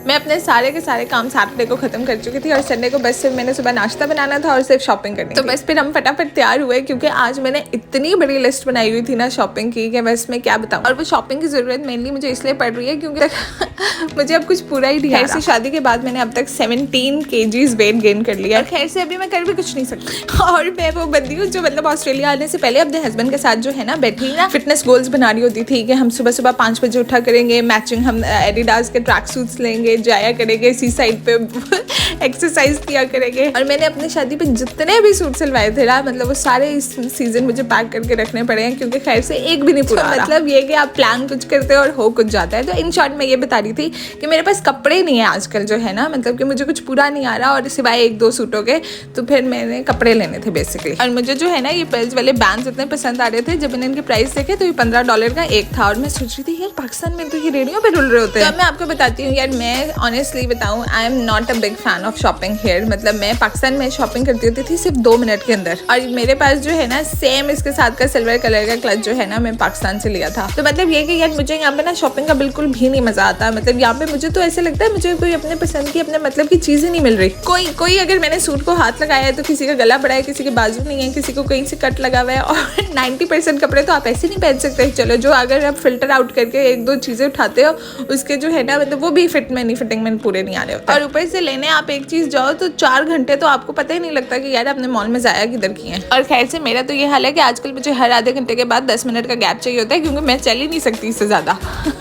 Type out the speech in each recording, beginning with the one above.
मैं अपने सारे के सारे काम सैटरडे को खत्म कर चुकी थी और संडे को बस सिर्फ मैंने सुबह नाश्ता बनाना था और सिर्फ शॉपिंग करनी। तो बस फिर हम फटाफट तैयार हुए क्योंकि आज मैंने इतनी बड़ी लिस्ट बनाई हुई थी ना शॉपिंग की कि बस मैं क्या बताऊँ। और वो शॉपिंग की जरूरत मेनली मुझे इसलिए पड़ रही है क्योंकि मुझे अब कुछ पूरा ही नहीं। खैर से शादी के बाद मैंने अब तक 17 kgs वेट गेन कर लिया। खैर से अभी मैं कर भी कुछ नहीं सकती और मैं वो बंदी हूँ जो मतलब ऑस्ट्रेलिया आने से पहले अपने हस्बैंड के साथ जो है ना बैठी ना फिटनेस गोल्स बना रही होती थी कि हम सुबह सुबह 5 बजे उठा करेंगे, मैचिंग हम एडिडास के ट्रैक सूट्स लेंगे, जाया करेंगे सी साइड पे एक्सरसाइज किया करेंगे। और मैंने अपनी शादी पे जितने भी सूट सिलवाए थे ना मतलब वो सारे इस सीजन मुझे पैक करके रखने पड़े हैं क्योंकि खैर से एक भी नहीं पूरा। मतलब ये कि आप प्लान कुछ करते हो और हो कुछ जाता है। तो इन शॉर्ट मैं ये बता रही थी कि मेरे पास कपड़े नहीं है आजकल जो है ना, मतलब कि मुझे कुछ पूरा नहीं आ रहा और सिवाय 1-2 सूटों के। तो फिर मैंने कपड़े लेने थे बेसिकली। और मुझे जो है ना ये पेल्स वाले बैंड्स इतने पसंद आ रहे थे, जब मैंने इनके प्राइस देखे तो ये $15 का एक था और मैं सोच रही थी यार पाकिस्तान में तो ये रेडियो पे रुल रहे होते हैं। तो मैं आपको बताती हूँ यार, मैं ऑनेस्टली बताऊँ I am not a big fan of shopping here. मतलब मैं पाकिस्तान में शॉपिंग करती होती थी सिर्फ 2 मिनट के अंदर और मेरे पास जो है ना सेम इसके साथ का सिल्वर कलर का क्लच जो है ना मैं पाकिस्तान से लिया था। तो मतलब ये कि यार मुझे यहाँ पे ना शॉपिंग का बिल्कुल भी नहीं मजा आता। मतलब यहाँ पे मुझे तो ऐसे लगता है मुझे कोई अपने पसंद की अपने मतलब की चीज़ ही नहीं मिल रही। कोई अगर मैंने सूट को हाथ लगाया है तो किसी का गला बड़ा है, किसी के बाजू नहीं है, किसी को कहीं से कट लगा हुआ है। और 90% कपड़े तो आप ऐसे नहीं पहन सकते। चलो जो अगर आप फिल्टर आउट करके 1-2 चीज़ें उठाते हो उसके जो है ना मतलब वो भी फिटिंग में पूरे नहीं आ रहे होते। और ऊपर से लेने आप एक चीज़ जाओ तो 4 घंटे तो आपको पता ही नहीं लगता कि यार आपने मॉल में जाया किधर की है। और खैर से मेरा तो ये हाल है कि आजकल मुझे हर आधे घंटे के बाद 10 मिनट का गैप चाहिए होता है क्योंकि मैं चल ही नहीं सकती इससे ज़्यादा।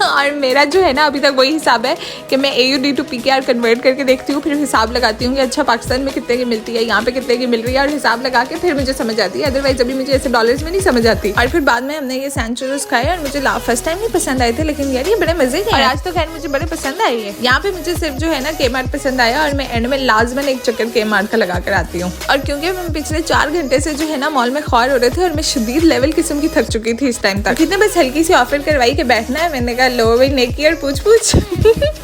और मेरा जो है ना अभी तक वही हिसाब है कि मैं AUD to PKR कन्वर्ट करके देखती हूँ, फिर हिसाब लगाती हूँ कि अच्छा पाकिस्तान में कितने की मिलती है, यहाँ पे कितने की मिल रही है और हिसाब लगा के फिर मुझे समझ आती है। अदरवाइज अभी मुझे ऐसे डॉलर्स में नहीं समझ आती। और फिर बाद में हमने ये सैंचुरोस खाए और मुझे फर्स्ट टाइम नहीं पसंद आए थे, लेकिन यार ये बड़े मजे के और आज तो खैर मुझे बड़े पसंद आए हैं। यहाँ पे मुझे सिर्फ जो है ना Kmart पसंद आया और मैं एंड में लाजमन एक चक्कर Kmart का लगा कर आती हूँ। और क्योंकि मैं पिछले 4 घंटे से जो है ना मॉल में ख्वार हो रहे थे और मैं शदीद लेवल किस्म की थक चुकी थी इस टाइम तक। कितने बस हल्की सी ऑफर करवाई के बैठना है, मैंने कहा लो भाई नेकी और पूछ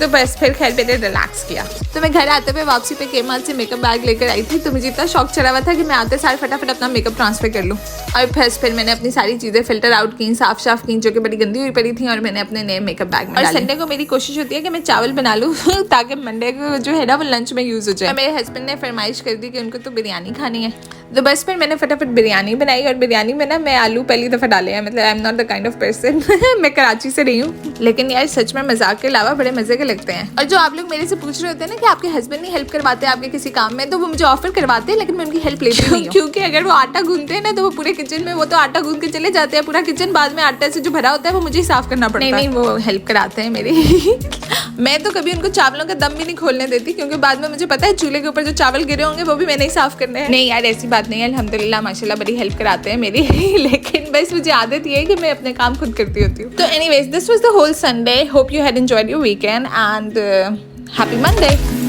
तो बस फिर खैर मैंने रिलैक्स किया। तो मैं घर आते हुए वापसी पे Kmart से मेकअप बैग लेकर आई थी। तो मुझे इतना शौक चढ़ा हुआ था कि मैं आते सार फटाफट अपना मेकअप ट्रांसफर कर लूँ। और फिर मैंने अपनी सारी चीज़ें फिल्टर आउट की, साफ की जो कि बड़ी गंदी हुई पड़ी थी और मैंने अपने नए मेकअप बैग में डाली। संडे को मेरी कोशिश होती है कि मैं चावल बना लूँ ताकि मंडे को जो है ना वो लंच में यूज़ हो जाए। मेरे हस्बैंड ने फरमाइश कर दी कि उनको तो बिरयानी खानी है। तो बस फिर मैंने फटाफट बिरयानी बनाई और बिरयानी में ना मैं आलू पहली दफ़ा डाले हैं। मतलब आई am not the kind of person मैं कराची से रही हूँ, लेकिन यार सच में मजाक के अलावा बड़े मजे के लगते हैं। और जो आप लोग मेरे से पूछ रहे होते हैं ना कि आपके हस्बैंड नहीं हेल्प करवाते आपके किसी काम में, तो वो मुझे ऑफर करवाते हैं लेकिन मैं उनकी हेल्प लेती नहीं हूँ। क्योंकि अगर वो आटा गूंथते हैं ना तो वो पूरे किचन में वो तो आटा गूंथ के चले जाते हैं पूरा किचन, बाद में आटे से जो भरा होता है वो मुझे ही साफ करना पड़ता है। नहीं वो हेल्प कराते हैं मेरी मैं तो कभी उनको चावलों का दम भी नहीं खोलने देती क्योंकि बाद में मुझे पता है चूल्हे के ऊपर जो चावल गिरे होंगे वो भी मैंने ही साफ करने हैं। नहीं यार ऐसी बात नहीं है, अल्हम्दुलिल्लाह माशाल्लाह बड़ी हेल्प कराते हैं मेरी लेकिन बस मुझे आदत ये है कि मैं अपने काम खुद करती होती हूँ। तो anyways this was the whole Sunday, hope you had enjoyed your weekend and happy Monday.